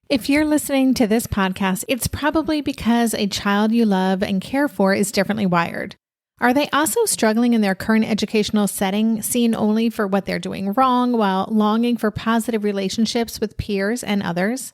If you're listening to this podcast, it's probably because a child you love and care for is differently wired. Are they also struggling in their current educational setting, seen only for what they're doing wrong while longing for positive relationships with peers and others?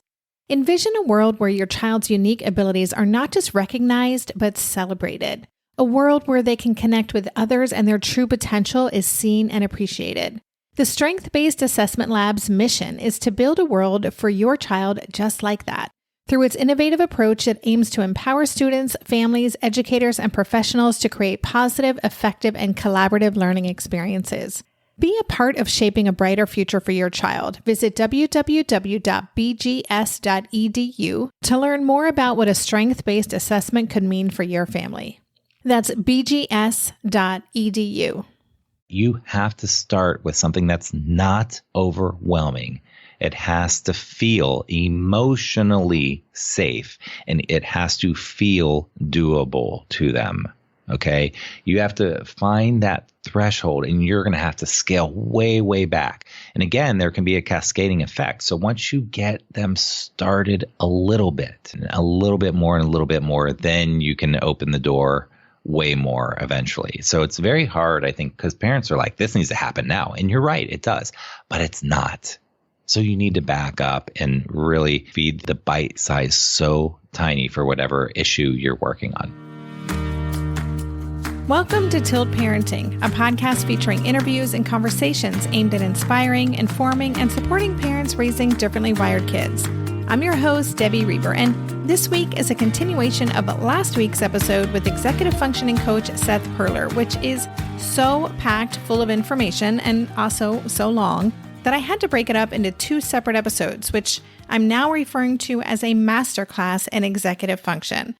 Envision a world where your child's unique abilities are not just recognized, but celebrated. A world where they can connect with others and their true potential is seen and appreciated. The Strength-Based Assessment Lab's mission is to build a world for your child just like that. Through its innovative approach, it aims to empower students, families, educators, and professionals to create positive, effective, and collaborative learning experiences. Be a part of shaping a brighter future for your child. Visit www.bgs.edu to learn more about what a strength-based assessment could mean for your family. That's bgs.edu. You have to start with something that's not overwhelming. It has to feel emotionally safe, and it has to feel doable to them. Okay? You have to find that threshold, and you're going to have to scale way, way back. And again, there can be a cascading effect. So once you get them started a little bit more, and a little bit more, then you can open the door way more eventually. So it's very hard, I think, because parents are like, this needs to happen now. And you're right, it does, but it's not. So you need to back up and really feed the bite size so tiny for whatever issue you're working on. Welcome to Tilt Parenting, a podcast featuring interviews and conversations aimed at inspiring, informing, and supporting parents raising differently wired kids. I'm your host, Debbie Reber, and this week is a continuation of last week's episode with executive functioning coach Seth Perler, which is so packed full of information and also so long that I had to break it up into two separate episodes, which I'm now referring to as a Masterclass in executive function.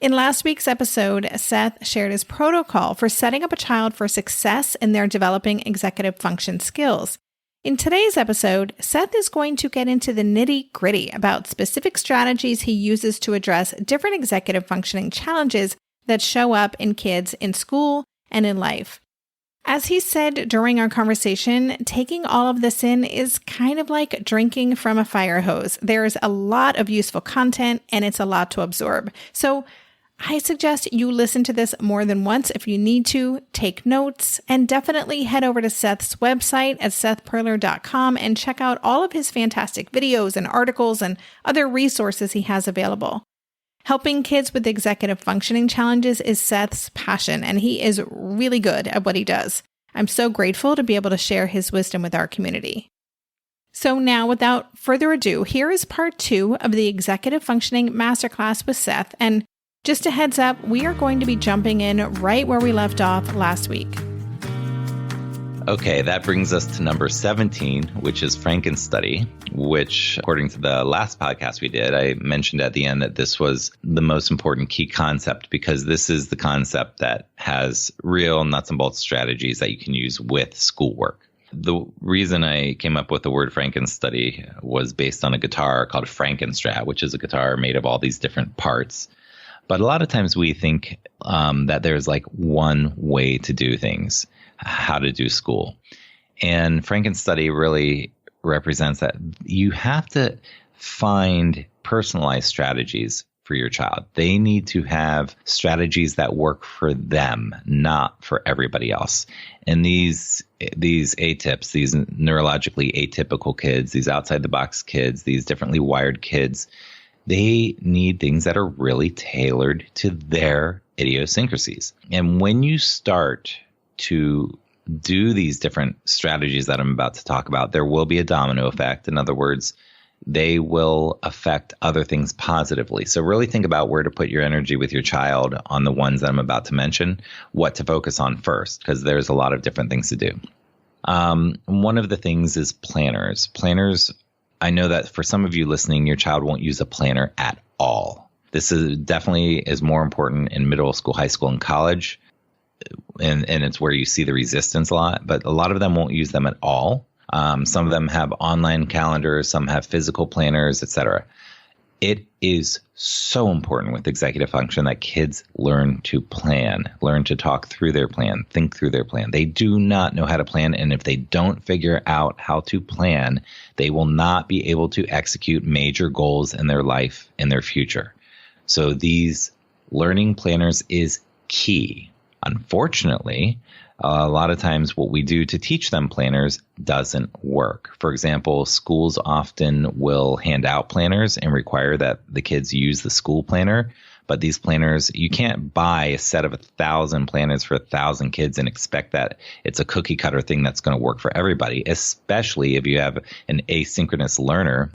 In last week's episode, Seth shared his protocol for setting up a child for success in their developing executive function skills. In today's episode, Seth is going to get into the nitty-gritty about specific strategies he uses to address different executive functioning challenges that show up in kids in school and in life. As he said during our conversation, taking all of this in is kind of like drinking from a fire hose. There's a lot of useful content and it's a lot to absorb. So I suggest you listen to this more than once if you need to, take notes, and definitely head over to Seth's website at sethperler.com and check out all of his fantastic videos and articles and other resources he has available. Helping kids with executive functioning challenges is Seth's passion, and he is really good at what he does. I'm so grateful to be able to share his wisdom with our community. So now, without further ado, here is part 2 of the Executive Functioning Masterclass with Seth, and just a heads up, we are going to be jumping in right where we left off last week. Okay, that brings us to number 17, which is Frankenstudy, which, according to the last podcast we did, I mentioned at the end that this was the most important key concept because this is the concept that has real nuts and bolts strategies that you can use with schoolwork. The reason I came up with the word Frankenstudy was based on a guitar called Frankenstrat, which is a guitar made of all these different parts. But a lot of times we think that there's like one way to do things, how to do school. And Frankenstudy really represents that you have to find personalized strategies for your child. They need to have strategies that work for them, not for everybody else. And these atyps, these neurologically atypical kids, these outside the box kids, these differently wired kids, they need things that are really tailored to their idiosyncrasies. And when you start to do these different strategies that I'm about to talk about, there will be a domino effect. In other words, they will affect other things positively. So really think about where to put your energy with your child on the ones that I'm about to mention, what to focus on first, because there's a lot of different things to do. One of the things is planners. Planners, I know that for some of you listening, your child won't use a planner at all. This is definitely more important in middle school, high school, and college. And it's where you see the resistance a lot, but a lot of them won't use them at all. Some of them have online calendars, some have physical planners, etc. It is so important with executive function that kids learn to plan, learn to talk through their plan, think through their plan. They do not know how to plan, and if they don't figure out how to plan, they will not be able to execute major goals in their life in their future. So these learning planners is key. Unfortunately, a lot of times what we do to teach them planners doesn't work. For example, schools often will hand out planners and require that the kids use the school planner. But these planners, you can't buy a set of 1,000 planners for 1,000 kids and expect that it's a cookie cutter thing that's going to work for everybody, especially if you have an asynchronous learner.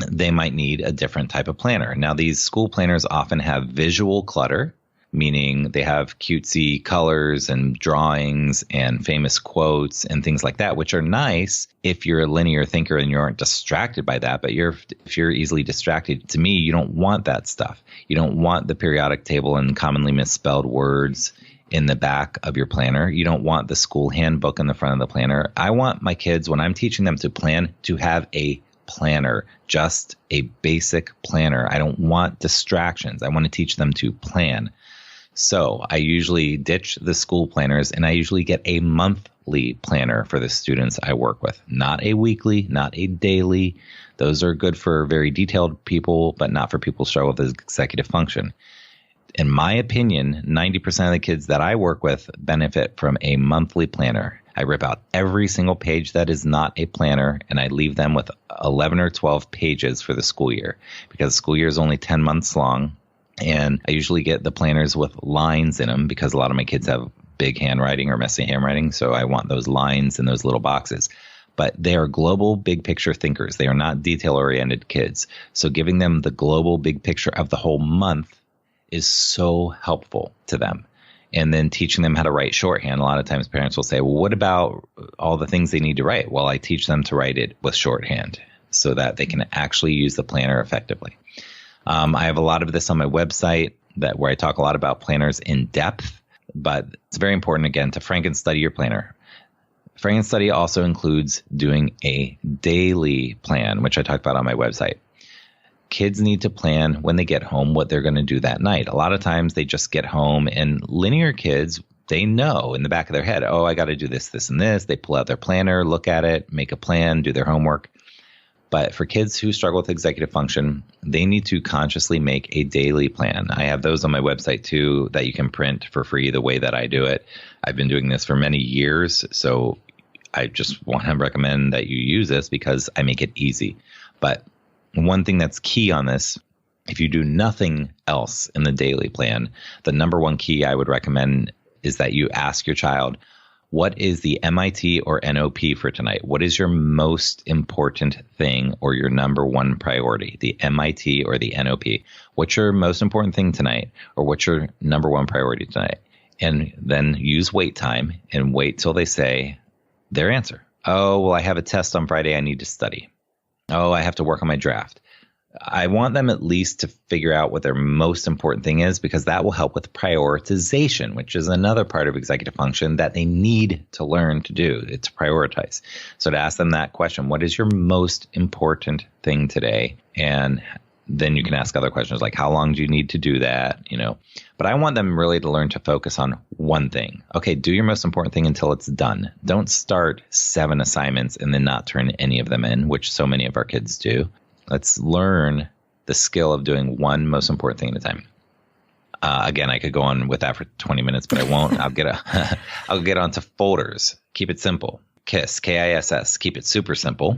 They might need a different type of planner. Now, these school planners often have visual clutter, meaning they have cutesy colors and drawings and famous quotes and things like that, which are nice if you're a linear thinker and you aren't distracted by that. But if you're easily distracted, to me, you don't want that stuff. You don't want the periodic table and commonly misspelled words in the back of your planner. You don't want the school handbook in the front of the planner. I want my kids, when I'm teaching them to plan, to have a planner, just a basic planner. I don't want distractions. I want to teach them to plan. So I usually ditch the school planners and I usually get a monthly planner for the students I work with. Not a weekly, not a daily. Those are good for very detailed people, but not for people who struggle with executive function. In my opinion, 90% of the kids that I work with benefit from a monthly planner. I rip out every single page that is not a planner and I leave them with 11 or 12 pages for the school year, because the school year is only 10 months long. And I usually get the planners with lines in them because a lot of my kids have big handwriting or messy handwriting. So I want those lines in those little boxes. But they are global big picture thinkers. They are not detail oriented kids. So giving them the global big picture of the whole month is so helpful to them. And then teaching them how to write shorthand. A lot of times parents will say, well, what about all the things they need to write? Well, I teach them to write it with shorthand so that they can actually use the planner effectively. I have a lot of this on my website where I talk a lot about planners in depth, but it's very important, again, to Frankenstudy your planner. Frankenstudy also includes doing a daily plan, which I talk about on my website. Kids need to plan when they get home what they're going to do that night. A lot of times they just get home, and linear kids, they know in the back of their head, oh, I got to do this, this, and this. They pull out their planner, look at it, make a plan, do their homework. But for kids who struggle with executive function, they need to consciously make a daily plan. I have those on my website too that you can print for free the way that I do it. I've been doing this for many years, so I just want to recommend that you use this because I make it easy. But one thing that's key on this, if you do nothing else in the daily plan, the number one key I would recommend is that you ask your child, what is the MIT or NOP for tonight? What is your most important thing or your number one priority? The MIT or the NOP? What's your most important thing tonight? Or what's your number one priority tonight? And then use wait time and wait till they say their answer. Oh, well, I have a test on Friday. I need to study. Oh, I have to work on my draft. I want them at least to figure out what their most important thing is, because that will help with prioritization, which is another part of executive function that they need to learn to do. It's prioritize. So to ask them that question, what is your most important thing today? And then you can ask other questions like, how long do you need to do that? But I want them really to learn to focus on one thing. Okay, do your most important thing until it's done. Don't start 7 assignments and then not turn any of them in, which so many of our kids do. Let's learn the skill of doing one most important thing at a time. Again, I could go on with that for 20 minutes, but I won't. I'll get onto folders. Keep it simple. KISS, K-I-S-S. Keep it super simple.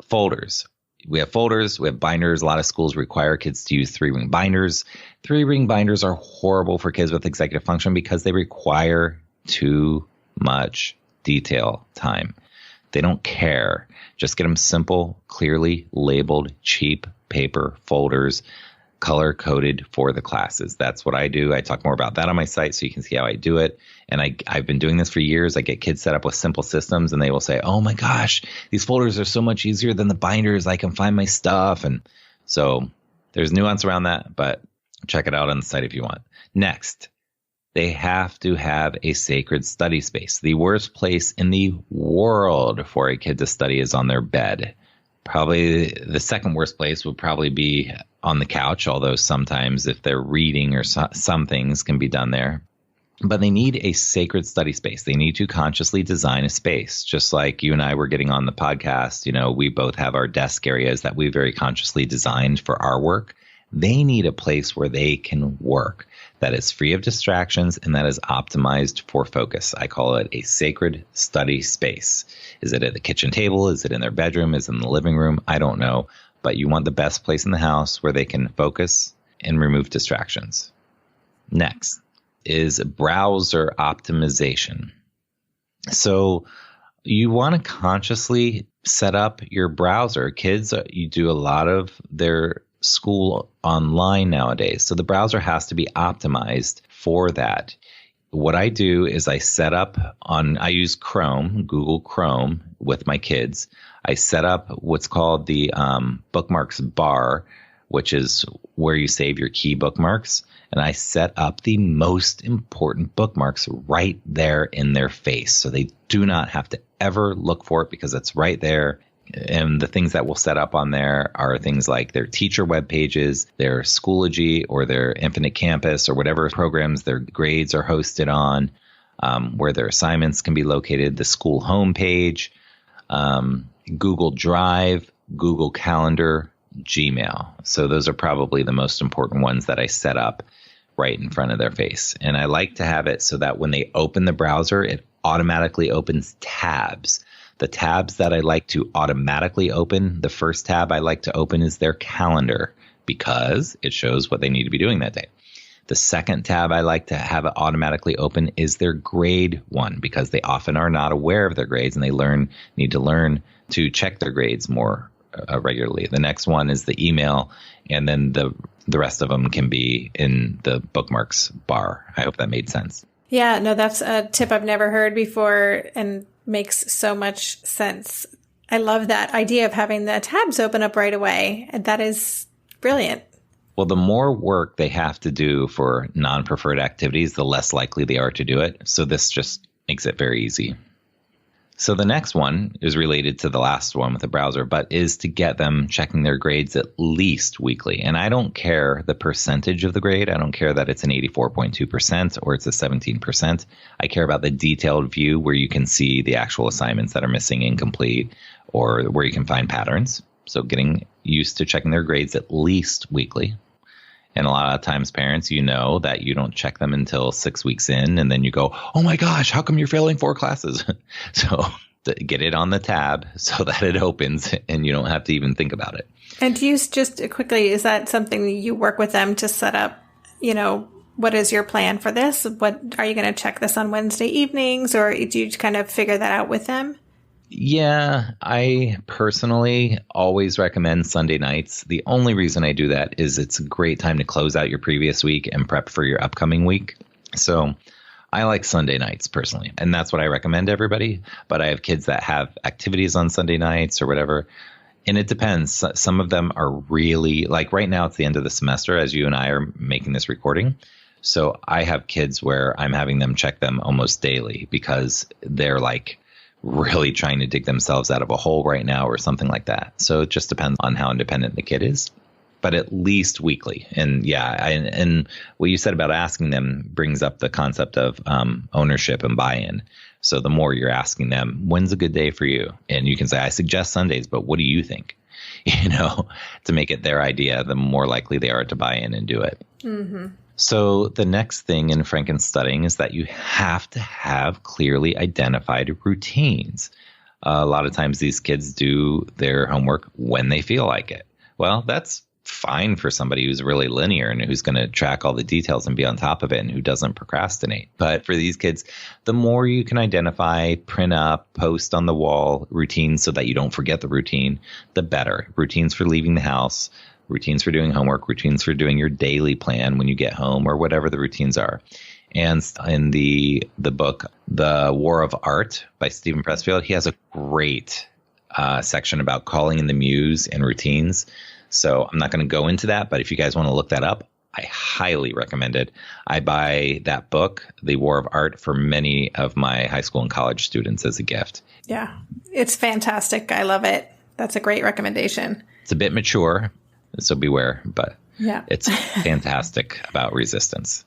Folders. We have folders. We have binders. A lot of schools require kids to use 3-ring binders. 3-ring binders are horrible for kids with executive function because they require too much detail time. They don't care. Just get them simple, clearly labeled, cheap paper folders, color-coded for the classes. That's what I do. I talk more about that on my site so you can see how I do it. And I've been doing this for years. I get kids set up with simple systems and they will say, oh my gosh, these folders are so much easier than the binders. I can find my stuff. And so there's nuance around that, but check it out on the site if you want. Next, they have to have a sacred study space. The worst place in the world for a kid to study is on their bed. Probably the second worst place would probably be on the couch, although sometimes if they're reading or some things can be done there. But they need a sacred study space. They need to consciously design a space. Just like you and I were getting on the podcast, we both have our desk areas that we very consciously designed for our work. They need a place where they can work that is free of distractions and that is optimized for focus. I call it a sacred study space. Is it at the kitchen table? Is it in their bedroom? Is it in the living room? I don't know. But you want the best place in the house where they can focus and remove distractions. Next is browser optimization. So you want to consciously set up your browser. Kids, you do a lot of their school online nowadays. So the browser has to be optimized for that. What I do is I use Chrome, Google Chrome with my kids. I set up what's called the bookmarks bar, which is where you save your key bookmarks. And I set up the most important bookmarks right there in their face. So they do not have to ever look for it because it's right there. And the things that we'll set up on there are things like their teacher web pages, their Schoology or their Infinite Campus or whatever programs their grades are hosted on, where their assignments can be located, the school homepage, Google Drive, Google Calendar, Gmail. So those are probably the most important ones that I set up right in front of their face. And I like to have it so that when they open the browser, it automatically opens tabs. The tabs that I like to automatically open, the first tab I like to open is their calendar because it shows what they need to be doing that day. The second tab I like to have it automatically open is their grade one because they often are not aware of their grades and they need to learn to check their grades more regularly. The next one is the email, and then the rest of them can be in the bookmarks bar. I hope that made sense. Yeah, no, that's a tip I've never heard before and makes so much sense. I love that idea of having the tabs open up right away. That is brilliant. Well, the more work they have to do for non-preferred activities, the less likely they are to do it. So this just makes it very easy. So the next one is related to the last one with the browser, but is to get them checking their grades at least weekly. And I don't care the percentage of the grade. I don't care that it's an 84.2% or it's a 17%. I care about the detailed view where you can see the actual assignments that are missing, incomplete, or where you can find patterns. So getting used to checking their grades at least weekly. And a lot of times, parents, that you don't check them until 6 weeks in, and then you go, oh my gosh, how come you're failing 4 classes? So get it on the tab so that it opens and you don't have to even think about it. And do you just quickly, is that something you work with them to set up, what is your plan for this? What are you going to check this on Wednesday evenings, or do you kind of figure that out with them? Yeah, I personally always recommend Sunday nights. The only reason I do that is it's a great time to close out your previous week and prep for your upcoming week. So I like Sunday nights personally, and that's what I recommend to everybody. But I have kids that have activities on Sunday nights or whatever. And it depends. Some of them are really, like right now it's the end of the semester as you and I are making this recording. So I have kids where I'm having them check them almost daily because they're like really trying to dig themselves out of a hole right now or something like that. So it just depends on how independent the kid is, but at least weekly. And and what you said about asking them brings up the concept of ownership and buy-in. So the more you're asking them, when's a good day for you? And you can say, I suggest Sundays, but what do you think? To make it their idea, the more likely they are to buy in and do it. Mm-hmm. So the next thing in Frankenstudying is that you have to have clearly identified routines. A lot of times these kids do their homework when they feel like it. Well, that's fine for somebody who's really linear and who's going to track all the details and be on top of it and who doesn't procrastinate. But for these kids, the more you can identify, print up, post on the wall routines so that you don't forget the routine, the better. Routines for leaving the house, routines for doing homework, routines for doing your daily plan when you get home or whatever the routines are. And in the book, The War of Art by Stephen Pressfield, he has a great section about calling in the muse and routines. So I'm not going to go into that, but if you guys want to look that up, I highly recommend it. I buy that book, The War of Art, for many of my high school and college students as a gift. Yeah, it's fantastic. I love it. That's a great recommendation. It's a bit mature, so beware, but yeah, it's fantastic about resistance.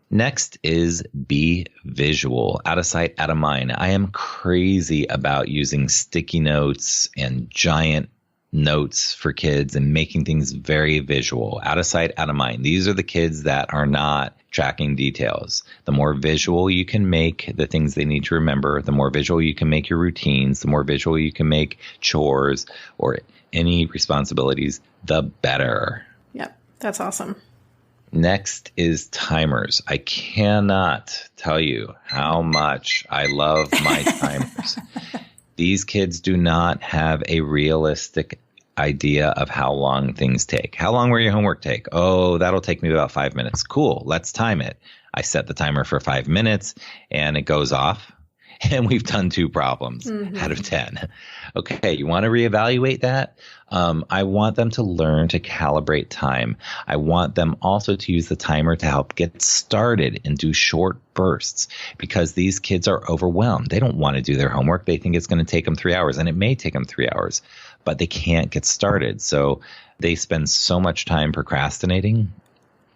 Next is be visual, out of sight, out of mind. I am crazy about using sticky notes and giant notes for kids and making things very visual, out of sight, out of mind. These are the kids that are not tracking details. The more visual you can make the things they need to remember, the more visual you can make your routines, the more visual you can make chores or any responsibilities, the better. Yep, that's awesome. Next is timers. I cannot tell you how much I love my timers. These kids do not have a realistic idea of how long things take. How long will your homework take? Oh, that'll take me about 5 minutes. Cool. Let's time it. I set the timer for 5 minutes and it goes off. And we've done 2 problems out of 10. Okay, you want to reevaluate that? I want them to learn to calibrate time. I want them also to use the timer to help get started and do short bursts because these kids are overwhelmed. They don't want to do their homework. They think it's going to take them 3 hours, and it may take them 3 hours, but they can't get started. So they spend so much time procrastinating.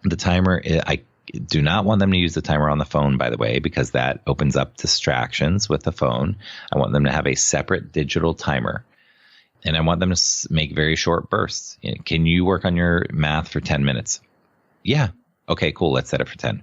The timer, I do not want them to use the timer on the phone, by the way, because that opens up distractions with the phone. I want them to have a separate digital timer. And I want them to make very short bursts. Can you work on your math for 10 minutes? Yeah. Okay, cool. Let's set it for 10.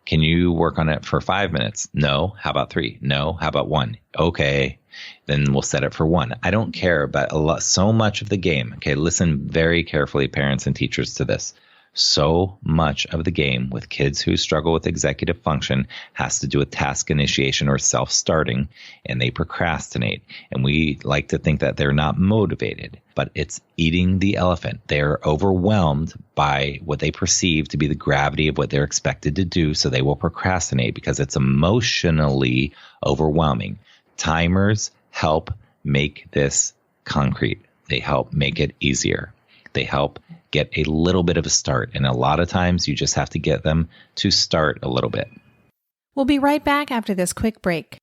Can you work on it for 5 minutes? No. How about 3? No. How about 1? Okay. Then we'll set it for 1. I don't care, but so much of the game. Okay, listen very carefully, parents and teachers, to this. So much of the game with kids who struggle with executive function has to do with task initiation or self-starting, and they procrastinate. And we like to think that they're not motivated, but it's eating the elephant. They're overwhelmed by what they perceive to be the gravity of what they're expected to do, so they will procrastinate because it's emotionally overwhelming. Timers help make this concrete. They help make it easier. They help get a little bit of a start. And a lot of times you just have to get them to start a little bit. We'll be right back after this quick break.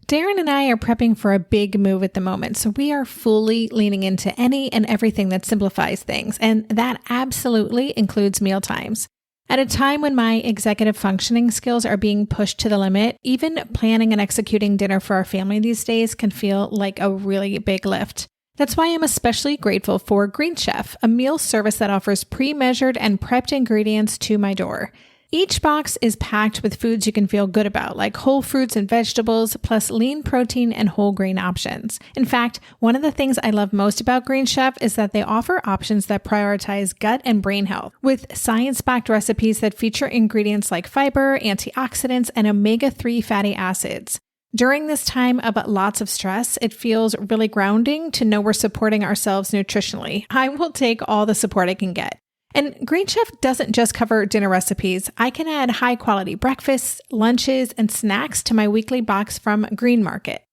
Darren and I are prepping for a big move at the moment, so we are fully leaning into any and everything that simplifies things, and that absolutely includes meal times. At a time when my executive functioning skills are being pushed to the limit, even planning and executing dinner for our family these days can feel like a really big lift. That's why I'm especially grateful for Green Chef, a meal service that offers pre-measured and prepped ingredients to my door. Each box is packed with foods you can feel good about, like whole fruits and vegetables, plus lean protein and whole grain options. In fact, one of the things I love most about Green Chef is that they offer options that prioritize gut and brain health, with science-backed recipes that feature ingredients like fiber, antioxidants, and omega-3 fatty acids. During this time of lots of stress, it feels really grounding to know we're supporting ourselves nutritionally. I will take all the support I can get. And Green Chef doesn't just cover dinner recipes. I can add high-quality breakfasts, lunches, and snacks to my weekly box from Green Market.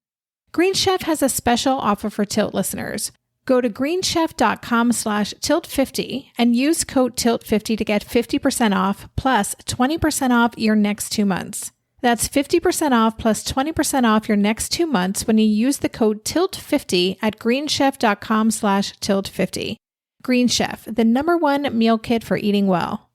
Green Chef has a special offer for Tilt listeners. Go to greenchef.com/tilt50 and use code TILT50 to get 50% off plus 20% off your next 2 months. That's 50% off plus 20% off your next 2 months when you use the code TILT50 at greenchef.com/tilt50. Green Chef, the #1 meal kit for eating well.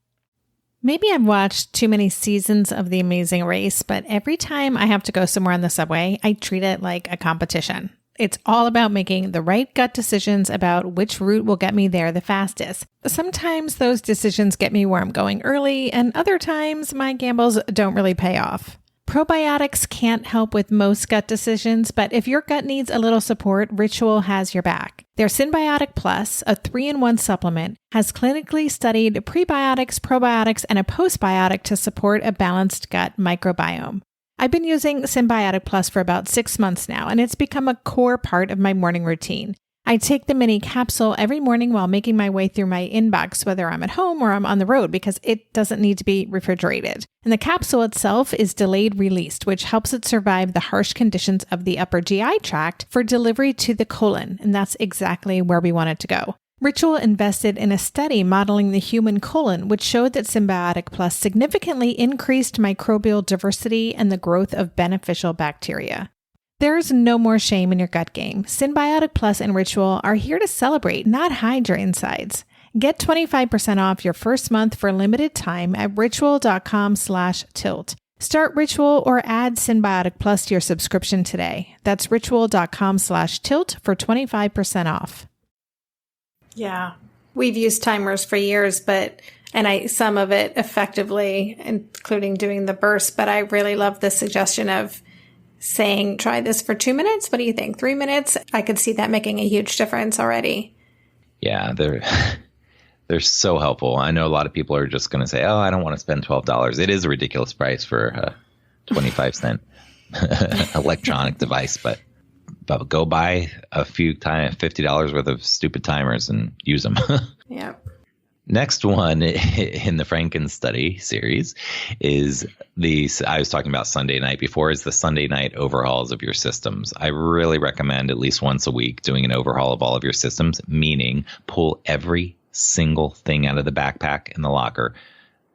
Maybe I've watched too many seasons of The Amazing Race, but every time I have to go somewhere on the subway, I treat it like a competition. It's all about making the right gut decisions about which route will get me there the fastest. Sometimes those decisions get me where I'm going early, and other times my gambles don't really pay off. Probiotics can't help with most gut decisions, but if your gut needs a little support, Ritual has your back. Their Synbiotic Plus, a 3-in-1 supplement, has clinically studied prebiotics, probiotics, and a postbiotic to support a balanced gut microbiome. I've been using Synbiotic Plus for about 6 months now, and it's become a core part of my morning routine. I take the mini capsule every morning while making my way through my inbox, whether I'm at home or I'm on the road, because it doesn't need to be refrigerated. And the capsule itself is delayed released, which helps it survive the harsh conditions of the upper GI tract for delivery to the colon, and that's exactly where we want it to go. Ritual invested in a study modeling the human colon, which showed that Synbiotic Plus significantly increased microbial diversity and the growth of beneficial bacteria. There's no more shame in your gut game. Synbiotic Plus and Ritual are here to celebrate, not hide your insides. Get 25% off your first month for limited time at ritual.com/tilt. Start Ritual or add Synbiotic Plus to your subscription today. That's ritual.com/tilt for 25% off. Yeah. We've used timers for years, some of it effectively, including doing the burst, but I really love the suggestion of saying, try this for 2 minutes. What do you think? 3 minutes? I could see that making a huge difference already. Yeah, they're so helpful. I know a lot of people are just going to say, oh, I don't want to spend $12. It is a ridiculous price for a 25-cent electronic device, but go buy a few $50 worth of stupid timers and use them. Yep. Next one in the Frankenstudy series is I was talking about Sunday night before, is the Sunday night overhauls of your systems. I really recommend at least once a week doing an overhaul of all of your systems, meaning pull every single thing out of the backpack in the locker,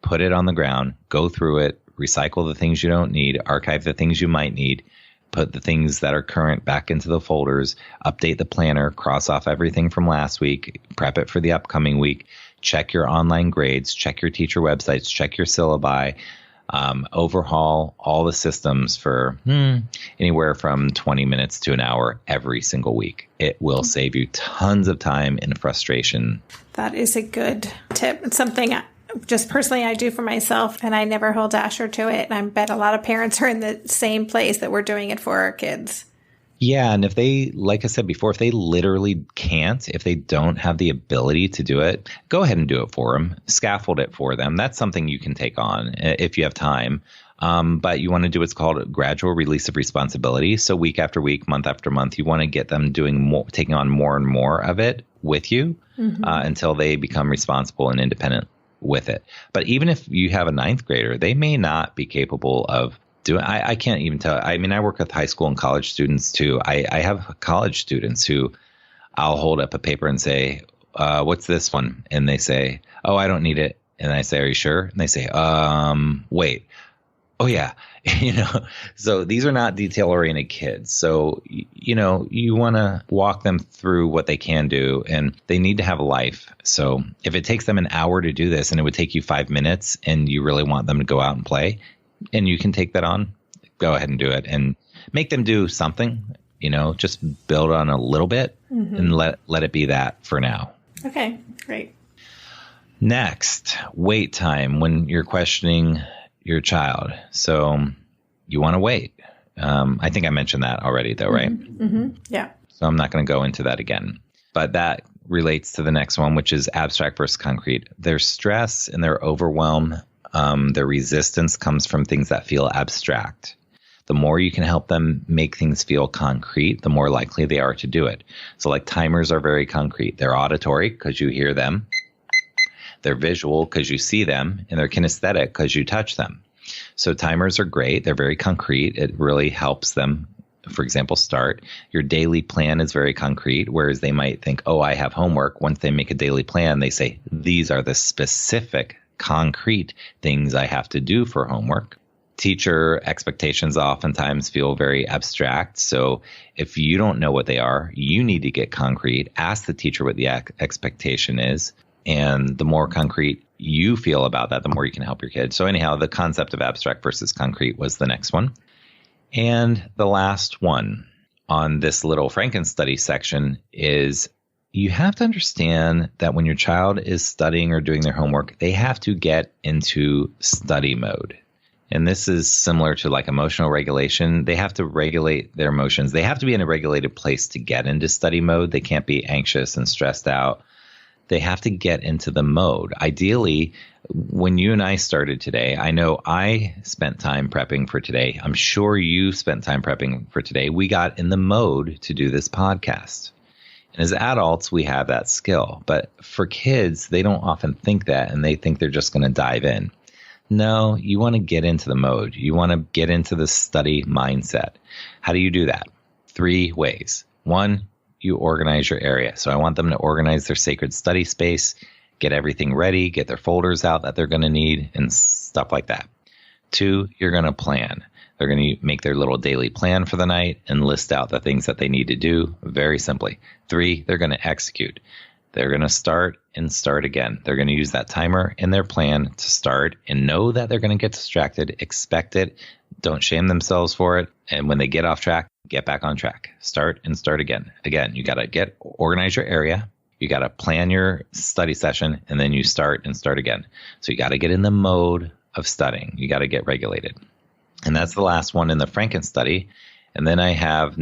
put it on the ground, go through it, recycle the things you don't need, archive the things you might need, put the things that are current back into the folders, update the planner, cross off everything from last week, prep it for the upcoming week. Check your online grades, check your teacher websites, check your syllabi, overhaul all the systems for anywhere from 20 minutes to an hour every single week. It will save you tons of time and frustration. That is a good tip. It's something just personally I do for myself, and I never hold Asher to it. And I bet a lot of parents are in the same place that we're doing it for our kids. Yeah. And if they, like I said before, if they literally can't, if they don't have the ability to do it, go ahead and do it for them. Scaffold it for them. That's something you can take on if you have time. But you want to do what's called a gradual release of responsibility. So week after week, month after month, you want to get them doing more, taking on more and more of it with you until they become responsible and independent with it. But even if you have a ninth grader, they may not be capable of doing, I can't even tell. I mean, I work with high school and college students too. I have college students who I'll hold up a paper and say, what's this one? And they say, oh, I don't need it. And I say, are you sure? And they say, wait. Oh, yeah. So these are not detail oriented kids. So, you want to walk them through what they can do, and they need to have a life. So if it takes them an hour to do this and it would take you 5 minutes and you really want them to go out and play and you can take that on, go ahead and do it and make them do something, just build on a little bit and let it be that for now. Okay, great. Next, wait time when you're questioning your child. So you want to wait. I think I mentioned that already though, right? Yeah. So I'm not going to go into that again, but that relates to the next one, which is abstract versus concrete. Their stress and their overwhelm, their resistance comes from things that feel abstract. The more you can help them make things feel concrete, the more likely they are to do it. So like timers are very concrete. They're auditory because you hear them. They're visual because you see them, and they're kinesthetic because you touch them. So timers are great. They're very concrete. It really helps them, for example, start. Your daily plan is very concrete, whereas they might think, oh, I have homework. Once they make a daily plan, they say, these are the specific concrete things I have to do for homework. Teacher expectations oftentimes feel very abstract. So if you don't know what they are, you need to get concrete. Ask the teacher what the expectation is. And the more concrete you feel about that, the more you can help your kids. So anyhow, the concept of abstract versus concrete was the next one. And the last one on this little Frankenstudy section is you have to understand that when your child is studying or doing their homework, they have to get into study mode. And this is similar to like emotional regulation. They have to regulate their emotions. They have to be in a regulated place to get into study mode. They can't be anxious and stressed out. They have to get into the mode. Ideally, when you and I started today, I know I spent time prepping for today. I'm sure you spent time prepping for today. We got in the mode to do this podcast. And as adults, we have that skill. But for kids, they don't often think that, and they think they're just going to dive in. No, you want to get into the mode. You want to get into the study mindset. How do you do that? 3 ways. 1, you organize your area. So I want them to organize their sacred study space, get everything ready, get their folders out that they're going to need and stuff like that. 2, you're going to plan. They're going to make their little daily plan for the night and list out the things that they need to do very simply. 3, they're going to execute. They're going to start and start again. They're going to use that timer in their plan to start and know that they're going to get distracted. Expect it. Don't shame themselves for it. And when they get off track, get back on track. Start and start again. Again, you got to organize your area. You got to plan your study session, and then you start and start again. So you got to get in the mode of studying. You got to get regulated. And that's the last one in the Frankenstudy. And then I have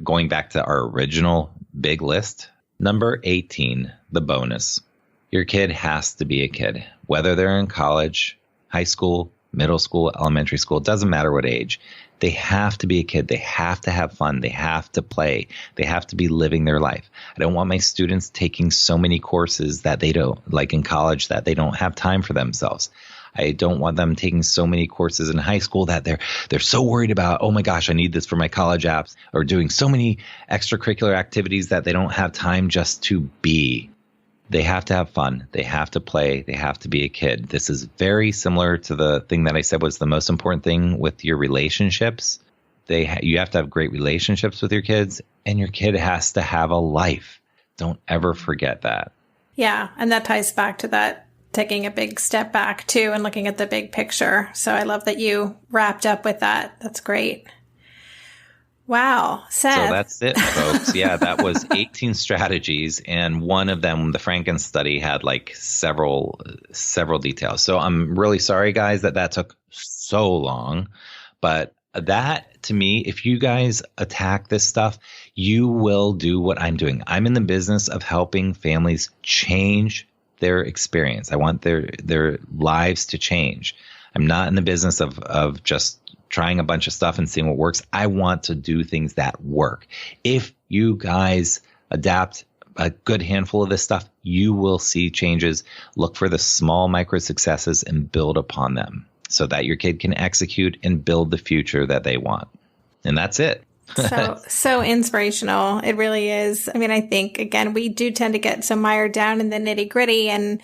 going back to our original big list, number 18, the bonus. Your kid has to be a kid, whether they're in college, high school, middle school, elementary school, it doesn't matter what age. They have to be a kid. They have to have fun. They have to play. They have to be living their life. I don't want my students taking so many courses that they don't, like in college, that they don't have time for themselves. I don't want them taking so many courses in high school that they're so worried about, oh my gosh, I need this for my college apps, or doing so many extracurricular activities that they don't have time just to be. They have to have fun. They have to play. They have to be a kid. This is very similar to the thing that I said was the most important thing with your relationships. You have to have great relationships with your kids, and your kid has to have a life. Don't ever forget that. Yeah, and that ties back to that taking a big step back too and looking at the big picture. So I love that you wrapped up with that. That's great. Wow, Seth. So that's it, folks. Yeah, that was 18 strategies, and one of them, the Frankenstudy, had like several details. So I'm really sorry, guys, that took so long. But that, to me, if you guys attack this stuff, you will do what I'm doing. I'm in the business of helping families change their experience. I want their lives to change. I'm not in the business of just trying a bunch of stuff and seeing what works. I want to do things that work. If you guys adapt a good handful of this stuff, you will see changes. Look for the small micro successes and build upon them so that your kid can execute and build the future that they want. And that's it. So inspirational. It really is. I mean, I think, again, we do tend to get so mired down in the nitty gritty, and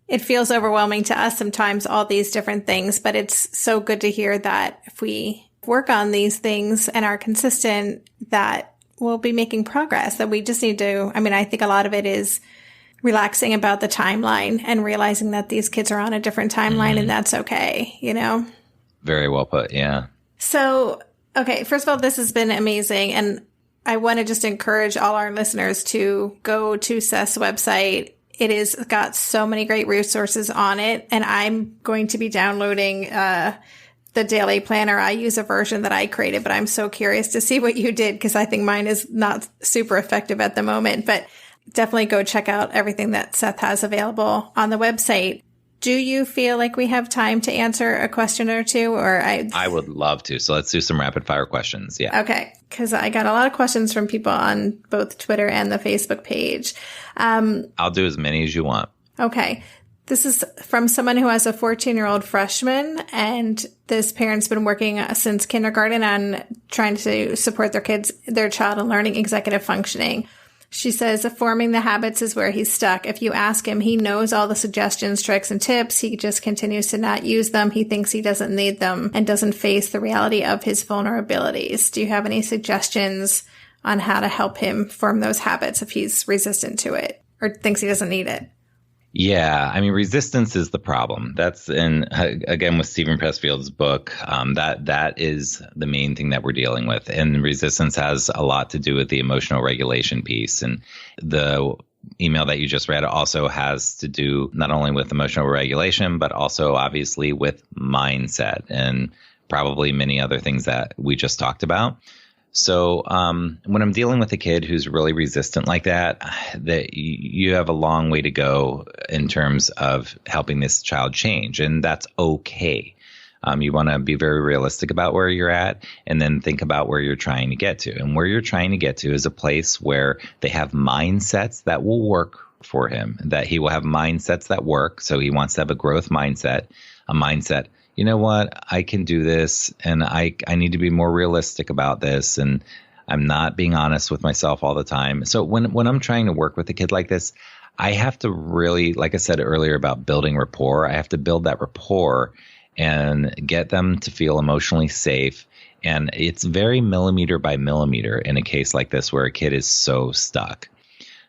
it feels overwhelming to us sometimes, all these different things. But it's so good to hear that if we work on these things and are consistent, that we'll be making progress, that we just need to, I mean, I think a lot of it is relaxing about the timeline and realizing that these kids are on a different timeline and that's okay, you know? Very well put. Yeah. So, okay, first of all, this has been amazing. And I want to just encourage all our listeners to go to Seth's website. It is got so many great resources on it. And I'm going to be downloading the daily planner. I use a version that I created, but I'm so curious to see what you did because I think mine is not super effective at the moment. But definitely go check out everything that Seth has available on the website. Do you feel like we have time to answer a question or two? Or I would love to. So let's do some rapid fire questions. Yeah. Okay. Because I got a lot of questions from people on both Twitter and the Facebook page. I'll do as many as you want. Okay. This is from someone who has a 14-year-old freshman, and this parent's been working since kindergarten on trying to support their child in learning executive functioning. She says, forming the habits is where he's stuck. If you ask him, he knows all the suggestions, tricks, and tips. He just continues to not use them. He thinks he doesn't need them and doesn't face the reality of his vulnerabilities. Do you have any suggestions on how to help him form those habits if he's resistant to it or thinks he doesn't need it? Yeah, I mean, resistance is the problem. That's again with Stephen Pressfield's book. That is the main thing that we're dealing with, and resistance has a lot to do with the emotional regulation piece. And the email that you just read also has to do not only with emotional regulation, but also obviously with mindset and probably many other things that we just talked about. So when I'm dealing with a kid who's really resistant like that you have a long way to go in terms of helping this child change. And that's okay. You want to be very realistic about where you're at and then think about where you're trying to get to. And where you're trying to get to is a place where they have mindsets that will work for him, that he will have mindsets that work. So he wants to have a growth mindset, a mindset. You know what, I can do this, and I need to be more realistic about this, and I'm not being honest with myself all the time. So when I'm trying to work with a kid like this, I have to really, like I said earlier about building rapport, I have to build that rapport and get them to feel emotionally safe And it's very millimeter by millimeter in a case like this where a kid is so stuck.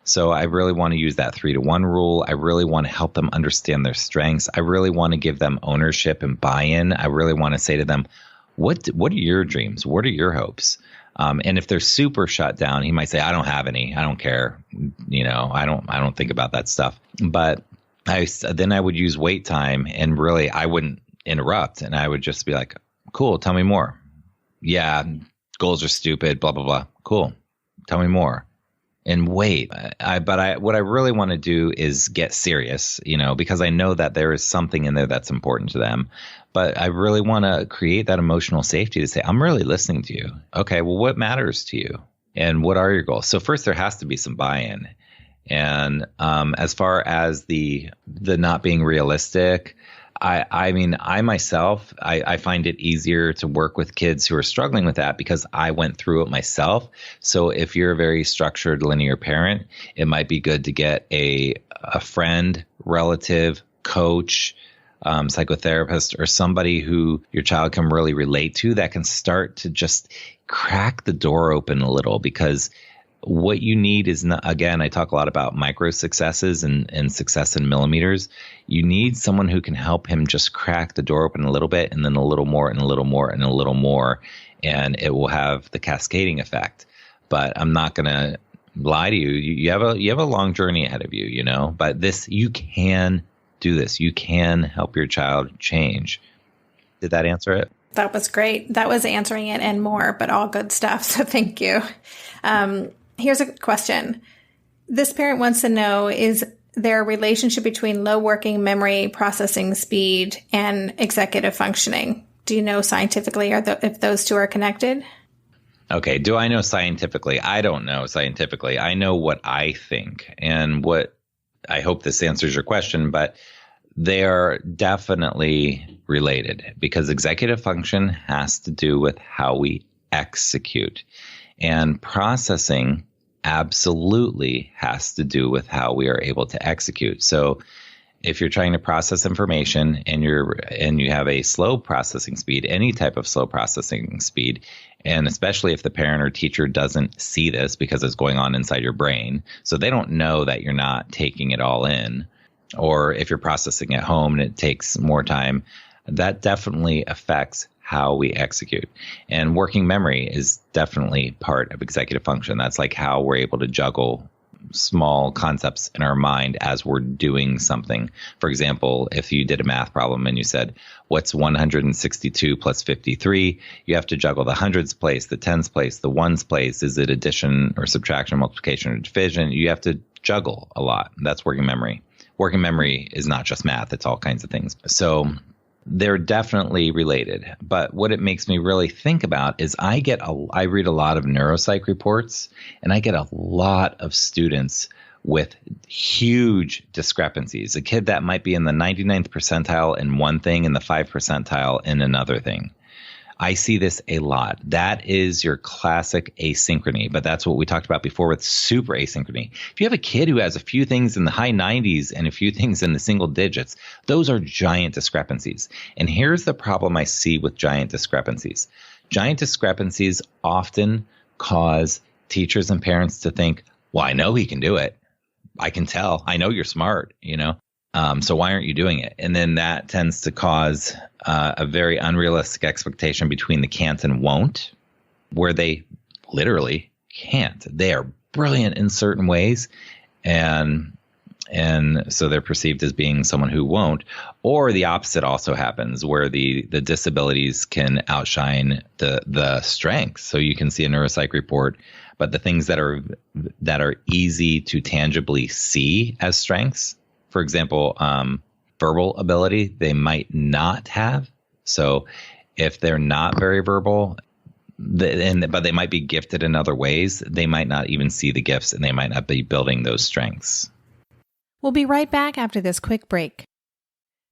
So I really want to use that 3-to-1 rule. I really want to help them understand their strengths. I really want to give them ownership and buy-in. I really want to say to them, what are your dreams? What are your hopes? And if they're super shut down, he might say, I don't have any. I don't care. I don't think about that stuff. But then I would use wait time, and really I wouldn't interrupt. And I would just be like, cool, tell me more. Yeah, goals are stupid, blah, blah, blah. Cool. Tell me more. And wait, what I really want to do is get serious, because I know that there is something in there that's important to them. But I really want to create that emotional safety to say, I'm really listening to you. Okay, well, what matters to you? And what are your goals? So first, there has to be some buy-in. And as far as the not being realistic, I mean, I myself, I find it easier to work with kids who are struggling with that because I went through it myself. So if you're a very structured, linear parent, it might be good to get a friend, relative, coach, psychotherapist, or somebody who your child can really relate to that can start to just crack the door open a little. Because what you need is not, again, I talk a lot about micro successes and success in millimeters. You need someone who can help him just crack the door open a little bit, and then a little more and a little more and a little more. And it will have the cascading effect. But I'm not going to lie to you. You have a long journey ahead of you, but you can do this. You can help your child change. Did that answer it? That was great. That was answering it and more, but all good stuff. So thank you. Here's a question. This parent wants to know, is there a relationship between low working memory processing speed and executive functioning? Do you know scientifically if those two are connected? Okay. Do I know scientifically? I don't know scientifically. I know what I think, and I hope this answers your question, but they are definitely related, because executive function has to do with how we execute. And processing absolutely has to do with how we are able to execute. So if you're trying to process information and you have a slow processing speed, any type of slow processing speed, and especially if the parent or teacher doesn't see this because it's going on inside your brain, so they don't know that you're not taking it all in, or if you're processing at home and it takes more time, that definitely affects how we execute. And working memory is definitely part of executive function. That's like how we're able to juggle small concepts in our mind as we're doing something. For example, if you did a math problem and you said, what's 162 plus 53? You have to juggle the hundreds place, the tens place, the ones place. Is it addition or subtraction, multiplication or division? You have to juggle a lot. That's working memory. Working memory is not just math. It's all kinds of things. So they're definitely related. But what it makes me really think about is I read a lot of neuropsych reports, and I get a lot of students with huge discrepancies. A kid that might be in the 99th percentile in one thing and the 5th percentile in another thing. I see this a lot. That is your classic asynchrony, but that's what we talked about before with super asynchrony. If you have a kid who has a few things in the high 90s and a few things in the single digits, those are giant discrepancies. And here's the problem I see with giant discrepancies. Giant discrepancies often cause teachers and parents to think, well, I know he can do it. I can tell. I know you're smart, so why aren't you doing it? And then that tends to cause a very unrealistic expectation between the can't and won't, where they literally can't. They are brilliant in certain ways, and so they're perceived as being someone who won't. Or the opposite also happens, where the disabilities can outshine the strengths. So you can see a neuropsych report, but the things that are easy to tangibly see as strengths, for example, verbal ability, they might not have. So if they're not very verbal, but they might be gifted in other ways, they might not even see the gifts, and they might not be building those strengths. We'll be right back after this quick break.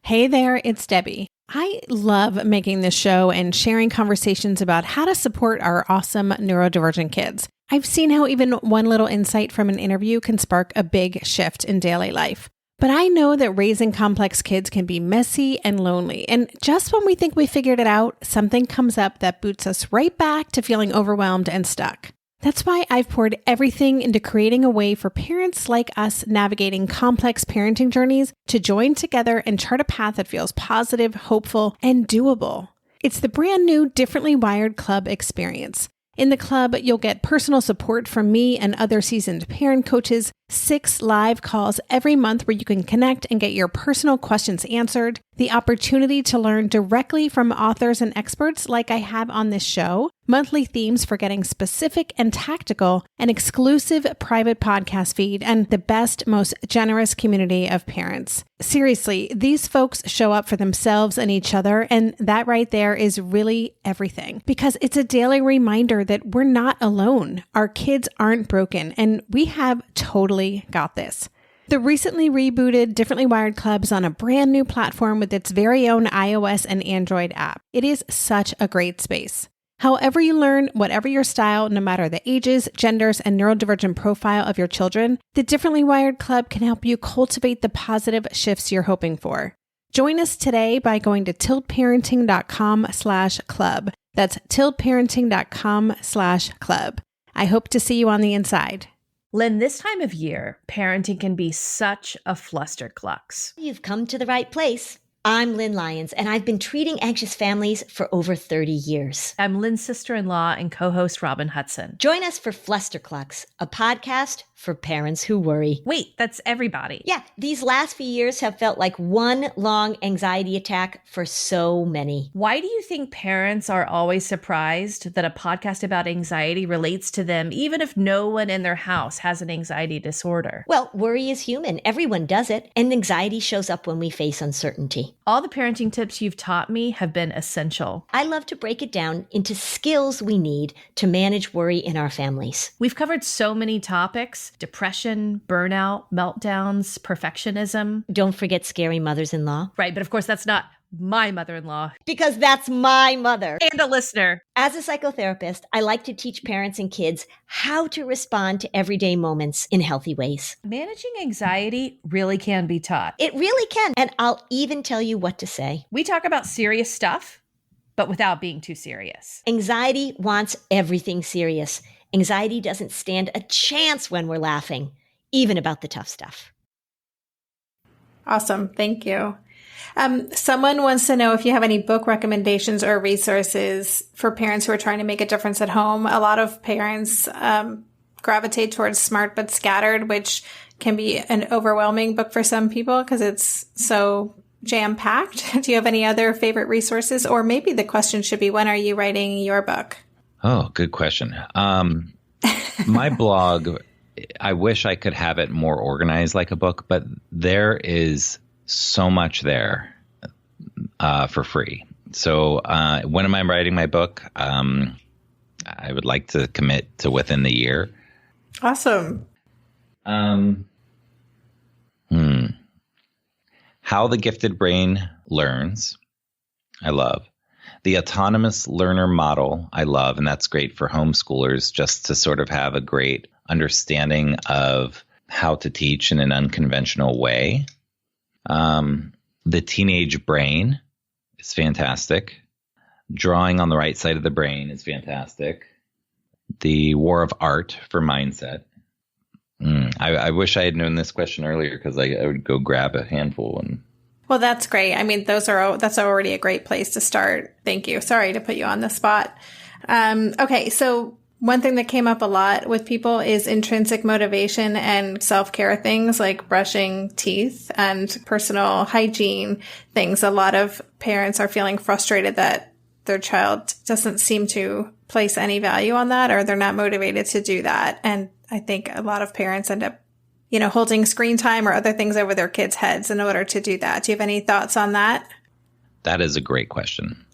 Hey there, it's Debbie. I love making this show and sharing conversations about how to support our awesome neurodivergent kids. I've seen how even one little insight from an interview can spark a big shift in daily life. But I know that raising complex kids can be messy and lonely. And just when we think we figured it out, something comes up that boots us right back to feeling overwhelmed and stuck. That's why I've poured everything into creating a way for parents like us navigating complex parenting journeys to join together and chart a path that feels positive, hopeful, and doable. It's the brand new Differently Wired Club experience. In the club, you'll get personal support from me and other seasoned parent coaches, 6 live calls every month where you can connect and get your personal questions answered, the opportunity to learn directly from authors and experts like I have on this show, monthly themes for getting specific and tactical, an exclusive private podcast feed, and the best, most generous community of parents. Seriously, these folks show up for themselves and each other, and that right there is really everything, because it's a daily reminder that we're not alone. Our kids aren't broken, and we have totally got this. The recently rebooted Differently Wired Club is on a brand new platform with its very own iOS and Android app. It is such a great space. However you learn, whatever your style, no matter the ages, genders, and neurodivergent profile of your children, the Differently Wired Club can help you cultivate the positive shifts you're hoping for. Join us today by going to tiltparenting.com/club. That's tiltparenting.com/club. I hope to see you on the inside. Lynn, this time of year, parenting can be such a flusterclux. You've come to the right place. I'm Lynn Lyons, and I've been treating anxious families for over 30 years. I'm Lynn's sister-in-law and co-host Robin Hudson. Join us for Flusterclux, a podcast for parents who worry. Wait, that's everybody. Yeah, these last few years have felt like one long anxiety attack for so many. Why do you think parents are always surprised that a podcast about anxiety relates to them, even if no one in their house has an anxiety disorder? Well, worry is human. Everyone does it, and anxiety shows up when we face uncertainty. All the parenting tips you've taught me have been essential. I love to break it down into skills we need to manage worry in our families. We've covered so many topics: depression, burnout, meltdowns, perfectionism. Don't forget scary mothers-in-law. Right, but of course that's not my mother-in-law. Because that's my mother. And a listener. As a psychotherapist, I like to teach parents and kids how to respond to everyday moments in healthy ways. Managing anxiety really can be taught. It really can. And I'll even tell you what to say. We talk about serious stuff, but without being too serious. Anxiety wants everything serious. Anxiety doesn't stand a chance when we're laughing, even about the tough stuff. Awesome. Thank you. Someone wants to know if you have any book recommendations or resources for parents who are trying to make a difference at home. A lot of parents gravitate towards Smart But Scattered, which can be an overwhelming book for some people because it's so jam-packed. Do you have any other favorite resources? Or maybe the question should be, when are you writing your book? Oh, good question. My blog, I wish I could have it more organized like a book, but there is so much there for free. So when am I writing my book? I would like to commit to within the year. Awesome. How the Gifted Brain Learns, I love. The Autonomous Learner Model, I love, and that's great for homeschoolers just to sort of have a great understanding of how to teach in an unconventional way. The Teenage Brain is fantastic. Drawing on the Right Side of the Brain is fantastic. The War of Art for Mindset. I wish I had known this question earlier because I would go grab a handful. Well, that's great. I mean, that's already a great place to start. Thank you. Sorry to put you on the spot. Okay, so one thing that came up a lot with people is intrinsic motivation and self-care things like brushing teeth and personal hygiene things. A lot of parents are feeling frustrated that their child doesn't seem to place any value on that, or they're not motivated to do that. And I think a lot of parents end up, holding screen time or other things over their kids' heads in order to do that. Do you have any thoughts on that? That is a great question.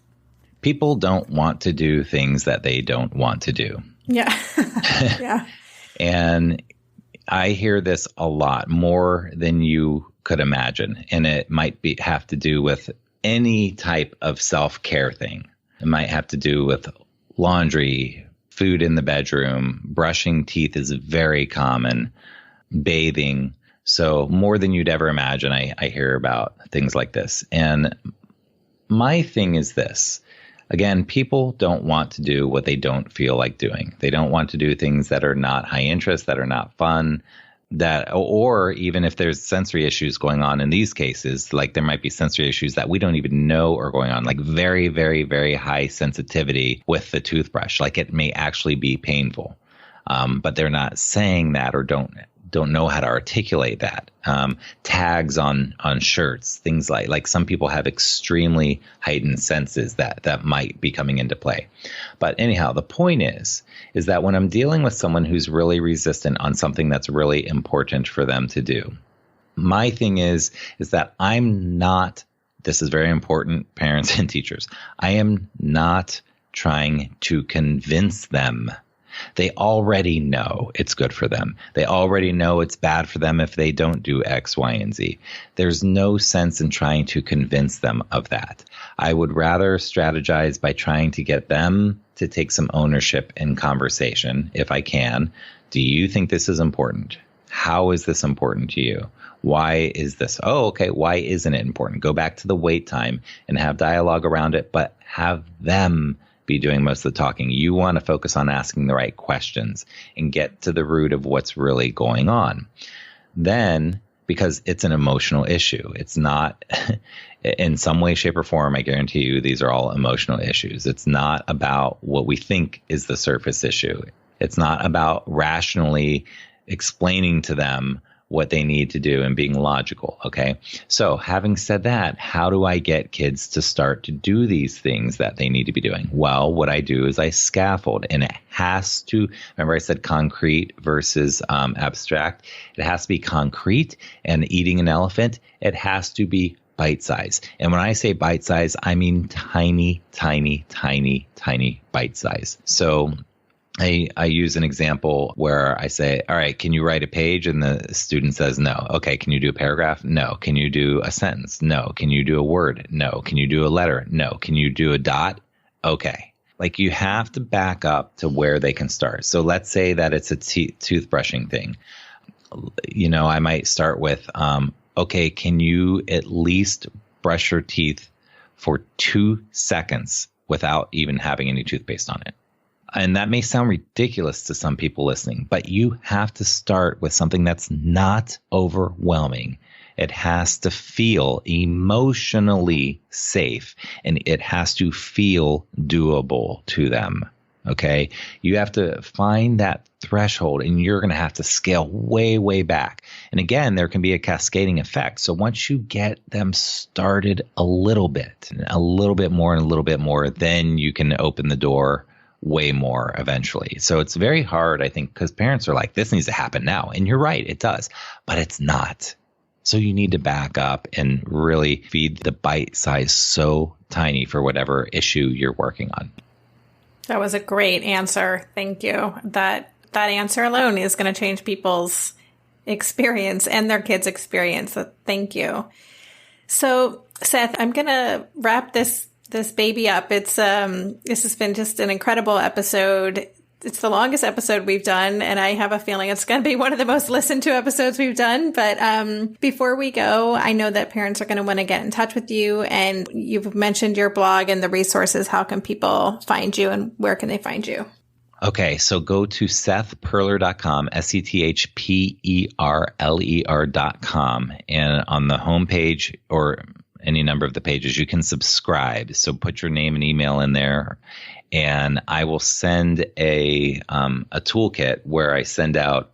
People don't want to do things that they don't want to do. Yeah. Yeah. And I hear this a lot, more than you could imagine. And it might have to do with any type of self-care thing. It might have to do with laundry, food in the bedroom, brushing teeth is very common, bathing, So more than you'd ever imagine, I hear about things like this. And my thing is this. Again, people don't want to do what they don't feel like doing. They don't want to do things that are not high interest, that are not fun, or even if there's sensory issues going on in these cases, like there might be sensory issues that we don't even know are going on, like very, very, very high sensitivity with the toothbrush. Like it may actually be painful, but they're not saying that or don't know how to articulate that. Tags on shirts, things like some people have extremely heightened senses that might be coming into play. But anyhow, the point is that when I'm dealing with someone who's really resistant on something that's really important for them to do, my thing is that I'm not, this is very important, parents and teachers, I am not trying to convince them. They already know it's good for them. They already know it's bad for them if they don't do X, Y, and Z. There's no sense in trying to convince them of that. I would rather strategize by trying to get them to take some ownership in conversation, if I can. Do you think this is important? How is this important to you? Why is this? Oh, okay. Why isn't it important? Go back to the wait time and have dialogue around it, but have them be doing most of the talking. You want to focus on asking the right questions and get to the root of what's really going on. Then, because it's an emotional issue, it's not in some way, shape, or form, I guarantee you, these are all emotional issues. It's not about what we think is the surface issue. It's not about rationally explaining to them what they need to do and being logical. Okay. So having said that, how do I get kids to start to do these things that they need to be doing? Well, what I do is I scaffold, and it has to, remember I said concrete versus abstract. It has to be concrete, and eating an elephant, it has to be bite size. And when I say bite size, I mean tiny, tiny, tiny, tiny bite size. So I use an example where I say, all right, can you write a page? And the student says, no. Okay, can you do a paragraph? No. Can you do a sentence? No. Can you do a word? No. Can you do a letter? No. Can you do a dot? Okay. Like you have to back up to where they can start. So let's say that it's a toothbrushing thing. You know, I might start with, okay, can you at least brush your teeth for 2 seconds without even having any toothpaste on it? And that may sound ridiculous to some people listening, but you have to start with something that's not overwhelming. It has to feel emotionally safe, and it has to feel doable to them. Okay. You have to find that threshold, and you're going to have to scale way, way back. And again, there can be a cascading effect. So once you get them started a little bit more, and a little bit more, then you can open the door way more eventually. So it's very hard, I think, because parents are like, this needs to happen now. And you're right, it does, but it's not. So you need to back up and really feed the bite size so tiny for whatever issue you're working on. That was a great answer. Thank you. That answer alone is going to change people's experience and their kids' experience. So thank you. So Seth, I'm going to wrap this baby up. It's this has been just an incredible episode. It's the longest episode we've done, and I have a feeling it's going to be one of the most listened to episodes we've done. But before we go, I know that parents are going to want to get in touch with you, and you've mentioned your blog and the resources. How can people find you, and where can they find you? Okay, so go to SethPerler.com, SethPerler.com, and on the homepage or any number of the pages, you can subscribe. So put your name and email in there, and I will send a toolkit where I send out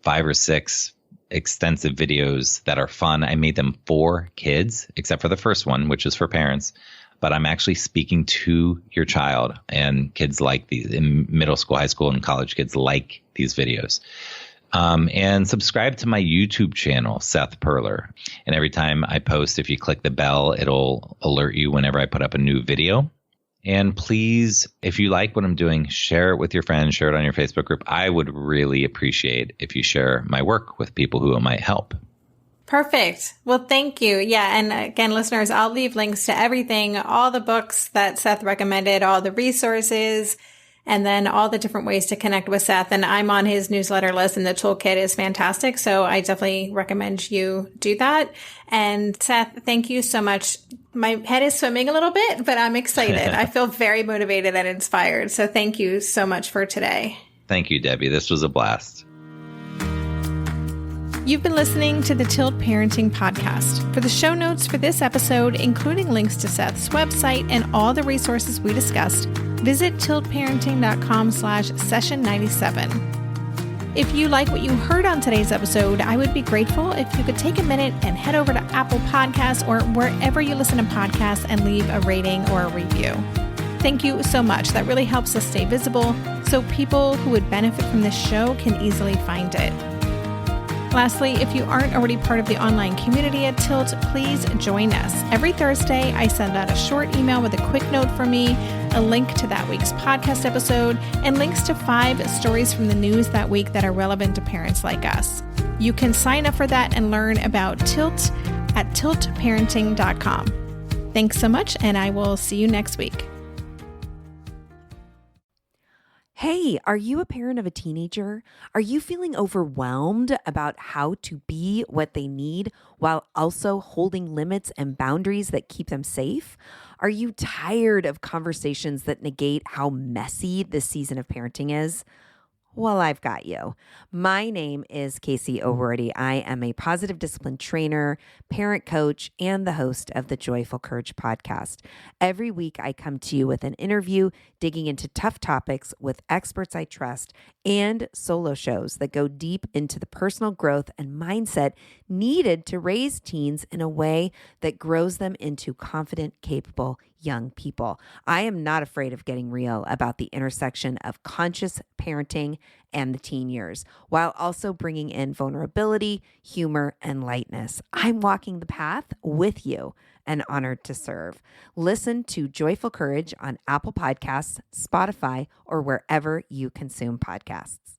5 or 6 extensive videos that are fun. I made them for kids, except for the first one, which is for parents. But I'm actually speaking to your child, and kids like these in middle school, high school, and college kids like these videos. And subscribe to my YouTube channel, Seth Perler. And every time I post, if you click the bell, it'll alert you whenever I put up a new video. And please, if you like what I'm doing, share it with your friends, share it on your Facebook group. I would really appreciate if you share my work with people who it might help. Perfect. Well, thank you. Yeah. And again, listeners, I'll leave links to everything, all the books that Seth recommended, all the resources. and then all the different ways to connect with Seth. And I'm on his newsletter list, and the toolkit is fantastic. So I definitely recommend you do that. And Seth, thank you so much. My head is swimming a little bit, but I'm excited. I feel very motivated and inspired. So thank you so much for today. Thank you, Debbie. This was a blast. You've been listening to the Tilt Parenting Podcast. For the show notes for this episode, including links to Seth's website and all the resources we discussed, visit tiltparenting.com/session97. If you like what you heard on today's episode, I would be grateful if you could take a minute and head over to Apple Podcasts or wherever you listen to podcasts and leave a rating or a review. Thank you so much. That really helps us stay visible so people who would benefit from this show can easily find it. Lastly, if you aren't already part of the online community at Tilt, please join us. Every Thursday, I send out a short email with a quick note from me, a link to that week's podcast episode, and links to 5 stories from the news that week that are relevant to parents like us. You can sign up for that and learn about Tilt at tiltparenting.com. Thanks so much, and I will see you next week. Hey, are you a parent of a teenager? Are you feeling overwhelmed about how to be what they need while also holding limits and boundaries that keep them safe? Are you tired of conversations that negate how messy this season of parenting is? Well, I've got you. My name is Casey O'Rourke. I am a positive discipline trainer, parent coach, and the host of the Joyful Courage podcast. Every week, I come to you with an interview digging into tough topics with experts I trust and solo shows that go deep into the personal growth and mindset needed to raise teens in a way that grows them into confident, capable young people. I am not afraid of getting real about the intersection of conscious parenting and the teen years, while also bringing in vulnerability, humor, and lightness. I'm walking the path with you and honored to serve. Listen to Joyful Courage on Apple Podcasts, Spotify, or wherever you consume podcasts.